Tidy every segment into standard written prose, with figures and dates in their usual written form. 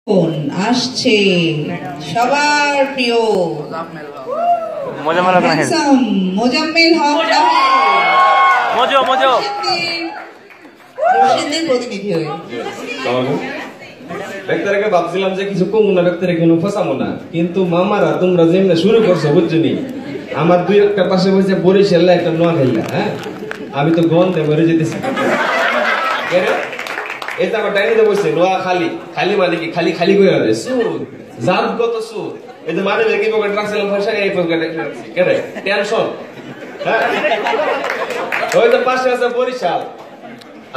আসছে সবার প্রিয় মোজাম্মেল হক রশিদের প্রতিনিধি হয়ে ব্যক্তিরাকে ভাবছিলাম যে কিছু কমু না, ব্যক্তিরা কোনো ফসামো না, কিন্তু মামারা তোমরা যেমনি শুরু করছো বুঝছনি। আমার দুই একটা পাশে বসে বরিশাল্লা একটা নোয়া খেললা। হ্যাঁ, আমি তো গন্ধে মরে যেতেছি। এই তো আমার ডাইনিতে বসে নোয়া খালি খালি মানে কি খালি খালি করে আছে সুর জাতগত সুর। এই যে মানে কি পকেট রাখছিলাম পয়সা এই পকেটে কেন টেনশন। হ্যাঁ, ওই তো পাশে আছে বরিশাল।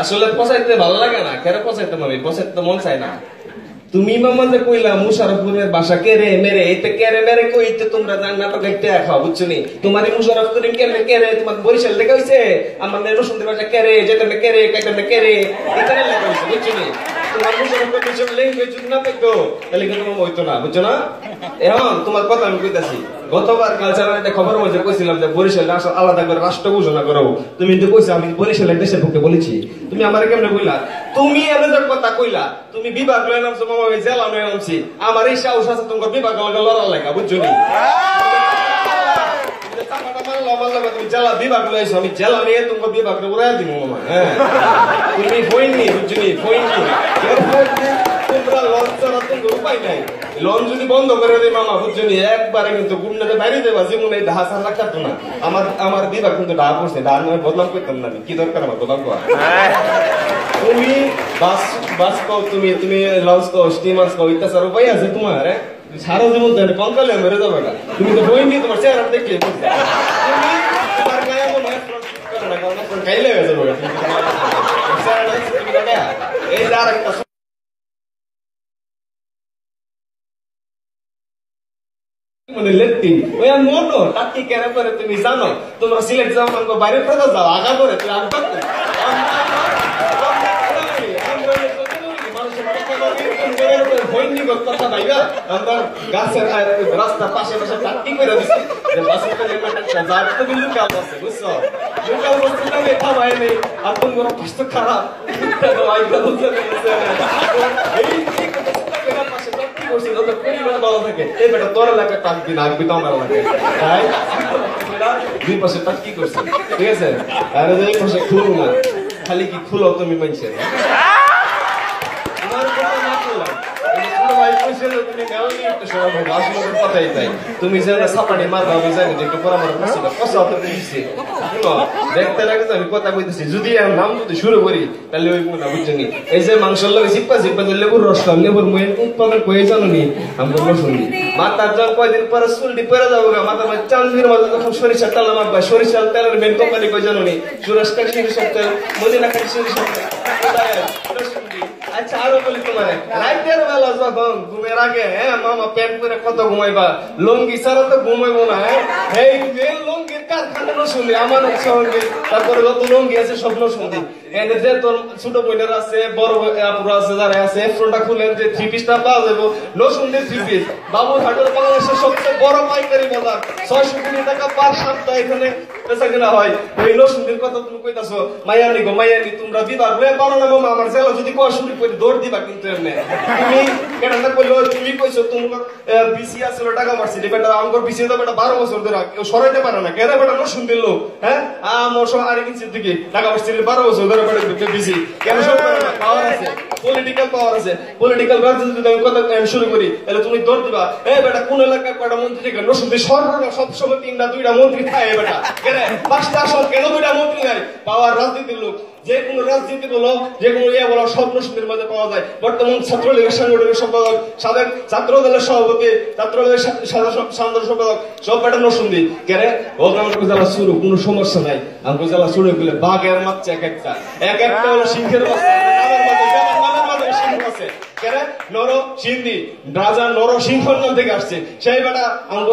আসলে পচাইতে ভালো লাগে না, কেন পচাইতে আমি পচাইতে মন চাই না। তুমি মামাদের কইলা মুশারফপুরের বাসা কেরে মেরে এইতে কেরে মেরে কইতে তোমরা জান না তো দেখতে খাও বুঝছনি। তোমারই মুশারফ করিম কেরে কেরে তোমার বরিশাল লেখা হইছে, আমাদের রসুনদের বাসা কেরে যেতে কেরে কাইতে কেরে এখানে লেখা হইছে বুঝছনি। তোমার মুশারফ করিম ল্যাঙ্গুয়েজ যদি না পেতো তাহলে কিন্তু তোমার হইতো না, বুঝছো না। এখন তোমার কথা আমি কইতাছি, গতবার কালচারালে খবর মধ্যে কইছিলাম যে বরিশাল আলাদা করে রাষ্ট্র ঘোষণা করো। তুমি কিন্তু কইছো আমি বরিশালের দেশের পক্ষে বলেছি, তুমি আমার কেমনে কইলা? তুমি এমন কথা কইলা, তুমি বিভাগ লয়ে নামছো মামা, আমি জেলা লয়ে নামছি। আমার এই সাহস আছে তোমার বিভাগ লড়ার লেখা বুঝছো নি। তুমি জেলা বিভাগ লয়েছো, আমি জেলা নিয়ে তোমার বিভাগ উড়াই দিব মামা। হ্যাঁ, তুমি ফইনি বুঝছো নি, ফইনি তোমরা লঞ্চ ছাড়া তোমার উপায় নাই। লঞ্চ যদি বন্ধ করে দেয় মামা বুঝছো নি, একবারে কিন্তু গুমনাতে বাইরে দেবা যেমন এই ঢা সার লাগতো না। আমার বিভাগ কিন্তু ঢা পড়ছে, ঢা নয় বদলাম করতাম না, কি দরকার আমার বদলাম করা। তুমি বাস কও, তুমি লঞ্চ কও, স্টিমার কও, ইত্যাচার উপায় আছে তোমার? সারা জীবন কঙ্কালে মেরে যাবে না। তুমি তো বইনি, তোমার চেহারা দেখলে বুঝতে তোমার গায়ে মনে হয় খাইলে হয়ে যাবে। এই যে আর একটা তুমি জানো তোমরা সিলেট যাও বাইরে ফেরত যাও আগা করে তুমি আগ কথা ভাইবা আমরা গাছের রাস্তার পাশে পাশে চাকরি করে দিচ্ছি বুঝছো খাওয়াই নেই আর তোমার কষ্ট খারাপ খালি কি খুলো তুমি মানছে তুমি সাপানি মারবা আমি জানি যে একটু পরামর্শ দেখতে লাগে আমি কথা কইতেছি। যদি নাম যদি শুরু করি তাহলে ওই না বুঝছি। এই যে মাংসের লগে চিপ্পা লেবুর রসলাম লেবুর মেন উৎপাদন কয়ে জানো নি আমরা শুনি। মাথার জল কয়দিন পরে চুলটি পরে যাবো মাথার মধ্যে চান্দির মধ্যে যখন সরিষার তেল মাখবা, সরিষার তেলের মেন কোম্পানি কই জানো নি? সুরেশ কাঠি সরিষার তেল, মদিনা কাঠি সরিষার তেল। আচ্ছা আরো বলি তোমার রাতের বেলা যখন ঘুমের আগে মামা প্যান্ট পরে কত ঘুমাইবা, লঙ্গি ছাড়া তো ঘুমাইবো না। এই লঙ্গির কারখানা শুনি আমার সঙ্গে, তারপরে যত লঙ্গি আছে সব শুনি। যে তোর ছোট বোনের আছে বড় আপুরা আছে যারা আছে ফ্রন্টটা খুলেন যে 3 পিসটা পাওয়া যাবো নসুন্দি 3 পিস। বাবুরহাটের বাংলাদেশের সবচেয়ে বড় পাইকারি বাজার, 600 কোটি টাকা পার সপ্তাহে এখানে বেচা কেনা হয়। ওই নসুন্দির কথা তুমি কইতাছো মাইয়ানি গো মাইয়ানি, তোমরা বিভাগ লয়ে পারো না মামা। আমার জেলা যদি কোয়া শুরু করে দৌড় দিবা কিন্তু এমনি তুমি কেনটা কইলো তুমি কইছো তোমার বিসি আসলে টাকা মারছি বেটা আমগর বিসি তো বেটা 12 বছর ধরে কেউ সরাইতে পারে না। কেন বেটা নসুন্দির লোক? হ্যাঁ, আমার সব আরে কিনছির দিকে টাকা মারছি 12 বছর ধরে বেটা বিসি কেন সব পারে না? পাওয়ার আছে, পলিটিক্যাল পাওয়ার আছে। পলিটিক্যাল রাজনীতি যদি আমি কথা শুরু করি তাহলে তুমি দৌড় দিবা। এই বেটা কোন এলাকায় কয়টা মন্ত্রী কেন নসুন্দি সরকার সবসময় 3টা 2টা মন্ত্রী থাকে বেটা। কেন 5টা আসন কেন 2টা মন্ত্রী নাই? পাওয়ার রাজনীতির লোক। যে কোনো রাজনীতি বলো, যে কোনো ইয়ে বলো, সব নসুন্দির মধ্যে পাওয়া যায়। বর্তমান ছাত্রলীগের সাংগঠনিক সম্পাদক, সাবেক ছাত্র দলের সভাপতি, ছাত্রলীগের সাধারণ সম্পাদক সব বেটা নসুন্দি। কেন আমার জেলা শুরু কোনো সমস্যা নাই। আমার জেলা শুরু করলে বাঘের মাছ এক একটা হলো সিংহের বাচ্চা। থেকে আসছে সেই বেটা আমার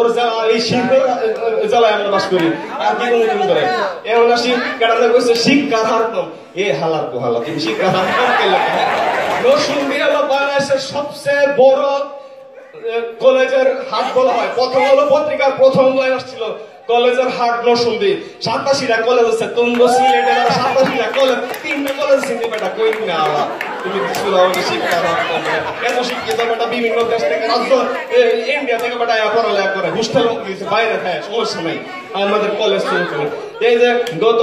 এই সিংহের জেলায় আমরা বাস করি। আর কি কোনো করে এমন আসি কেটাতে কইছে শিক্ষার হার কম। এ হালার পোহালা তুমি শিক্ষার হার কম কে লাগে? নরসিংদী হলো বাংলাদেশের সবচেয়ে বড় কলেজের হাত বলা হয়। প্রথম হলো পত্রিকার প্রথম লাইন আসছিল কলেজের হাট নরসিংদী 87টা কলেজ আছে তুঙ্গ সিলেটে 87টা কলেজ 3টা কলেজ চিনি বেটা কই না আলা তুমি কিছু আমাকে শিক্ষা এত শিক্ষিত বেটা বিভিন্ন দেশ থেকে রাজ্য ইন্ডিয়া থেকে বেটা পড়ালেখা করে হোস্টেল বাইরে খায় সমস্যা নাই আমাদের কলেজ চলছে এই যে গত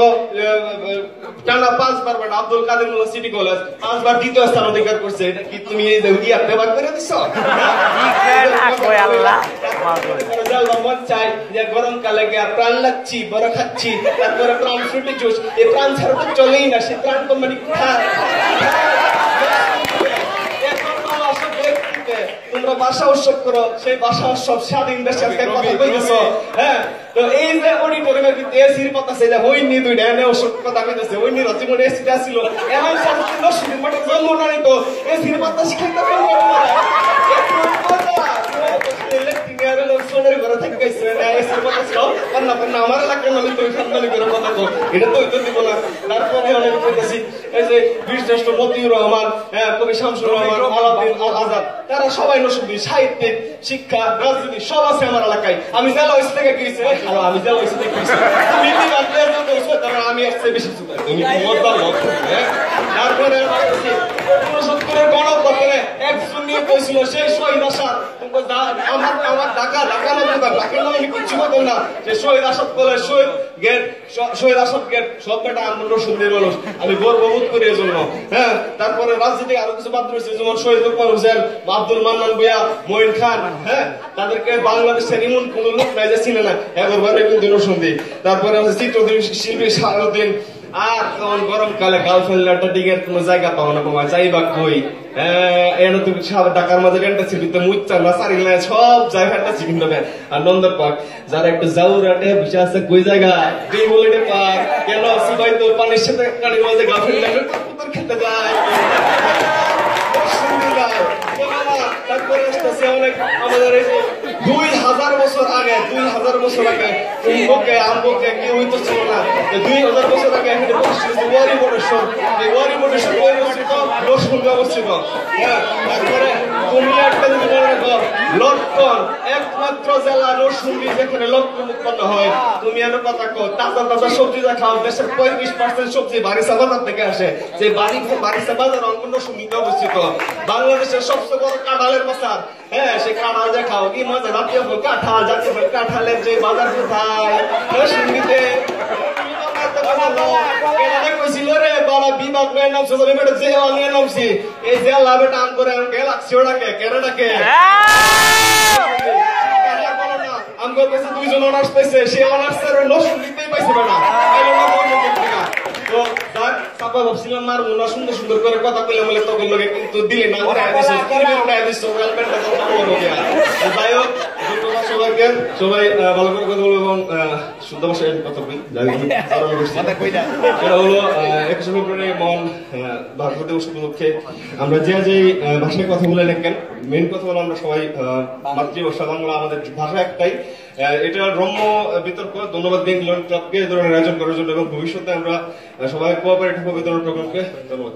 টানা 5 বার বেটা আব্দুল কাদের মোল্লা সিটি কলেজ 5 বার দ্বিতীয় স্থান অধিকার করছে এটা কি তুমি এই যে ইয়া ব্যবহার করে দিছো মন চাই যে গরমকালে গিয়া প্রাণ লাগছি বড় খাচ্ছি তারপরে প্রাণ ফ্রুটি জুস এই প্রাণ ছাড়া তো চলেই না সে প্রাণ কোম্পানি তোমরা ভাষা উৎসব করো সেই ভাষা উৎসব স্বাধীন দেশের কথা কইতেছো হ্যাঁ তো এই যে অডিটোরিয়ামের ভিতরে এসির কথা আছে যে হইনি দুইটা এনে ওসব কথা কইতেছে হইনি রতিমনে এসিটা ছিল এমন সংস্কৃত শুনে মনে জন্ম নাই তো এসির কথা শিখাইতে পারবো না সোনের ঘরে থেকে গেছে এসির কথা ছিল না আমার এলাকার আমি তো সম্মানী করে কথা কো এটা তো হইতে দিব না তারপরে অনেক কইতেছি এই যে বীরশ্রেষ্ঠ মতিউর রহমান হ্যাঁ কবি শামসুর রহমান আলাউদ্দিন আজাদ তারা সবাই নসুন্দি সাহিত্যিক শিক্ষা রাজনীতি সব আছে আমার এলাকায় আমি জেলা অফিস থেকে গিয়েছি আমি জেলা অফিস থেকে গিয়েছি তুমি কি বাদলে তারা আমি আসছে বেশি সুন্দর তুমি মজার লোক তারপরে 69 গণপত্রে একজন নিয়ে কইছিল সেই শহীদ আসাদ আমার ঢাকা আমি কিচ্ছু বলতাম না যে শহীদ আসাদ বলে শহীদ আসাদ গেট সব বেটা আমরা সুন্দর মানুষ আমি গর্ববোধ করি এই জন্য হ্যাঁ তারপরে রাজনীতি আরো কিছু বাদ রয়েছে যেমন শহীদ লোকমান হোসেন আব্দুল মান্নান ভুঁইয়া মঈন খান হ্যাঁ তাদেরকে বাংলাদেশের এমন কোন লোক নাই যে চিনে না একবারে কিন্তু নরসিংদী তারপরে চিত্রশিল্পী শাহরুদ্দিন আর তখন গরমকালে গার্লফ্রেন্ডটা দিকে কোনো জায়গা পাও না বাবা যাইবা কই এনে তুমি ঢাকার মাঝে ফ্যান্টাসি ভিতরে মুচ্চা না সারিলে সব জায়গা ফ্যান্টাসি কিনতে হবে আর নন্দন পার্ক যারা একটু জাউরাটে বিষয় আছে কই জায়গা দুই বলেটে পার্ক কেন সিবাই তো পানির সাথে কানি মাঝে গার্লফ্রেন্ড লাগে কবুতর খেতে যায় তারপরে আসতেছে অনেক আমাদের এই 2000 বছর আগে কুম্ভকে আম্বকে কেউ হইতো ছিল না 2000 বছর আগে এখানে ওয়ারি বটেশ্বর এই ওয়ারি বটেশ্বর অবস্থিত নরসিংদী অবস্থিত হ্যাঁ তারপরে তুমি একটা যদি মনে রাখো লটকন একমাত্র জেলা নরসিংদী যেখানে লটকন উৎপন্ন হয় তুমি এর কথা কো তাজা তাজা সবজি যা খাও দেশের 35% সবজি বারিসা বাজার থেকে আসে যে বারিসা বাজার নরসিংদীতে অবস্থিত বাংলাদেশের সবচেয়ে বড় কাঁঠালের বাজার হ্যাঁ সে কাঁঠাল যা খাও কি মজা জাতীয় কাঁঠাল জাতীয় কাঁঠালের যে বাজার কোথায় নরসিংদীতে কইছিল রে বাবা বিভাগ নিয়ে নামছে বেটা জেলা নিয়ে নামছি এই জেলা বেটা আম করে গেলাক্সি ওটাকে কেনাটাকে আমগো পেছে দুইজন অনার্স পাইছে সে অনার্স এর নরসিংদীতেই পাইছে বেটা তো স্যার সাপা ভাবছিলাম মার মুনা সুন্দর সুন্দর করে কথা কইলাম বলে তখন লোকে কিন্তু দিলে না যাই হোক সবাই ভালো করে কথা বলবো এবং শুদ্ধ ভাষায় কথা বলি এটা হলো 21 ফেব্রুয়ারি মহান ভারত দিবস উপলক্ষে আমরা যে ভাষায় কথা বলে লেখেন মেন কথা হলো আমরা সবাই মাতৃভাষা বাংলা আমাদের ভাষা একটাই এটা রম্য বিতর্ক ধন্যবাদ বেঙ্গলন ক্লাবকে এই ধরনের আয়োজন করার জন্য এবং ভবিষ্যতে আমরা সবাই কোঅপারেটিভ হবে এই ধরনের প্রোগ্রামকে ধন্যবাদ।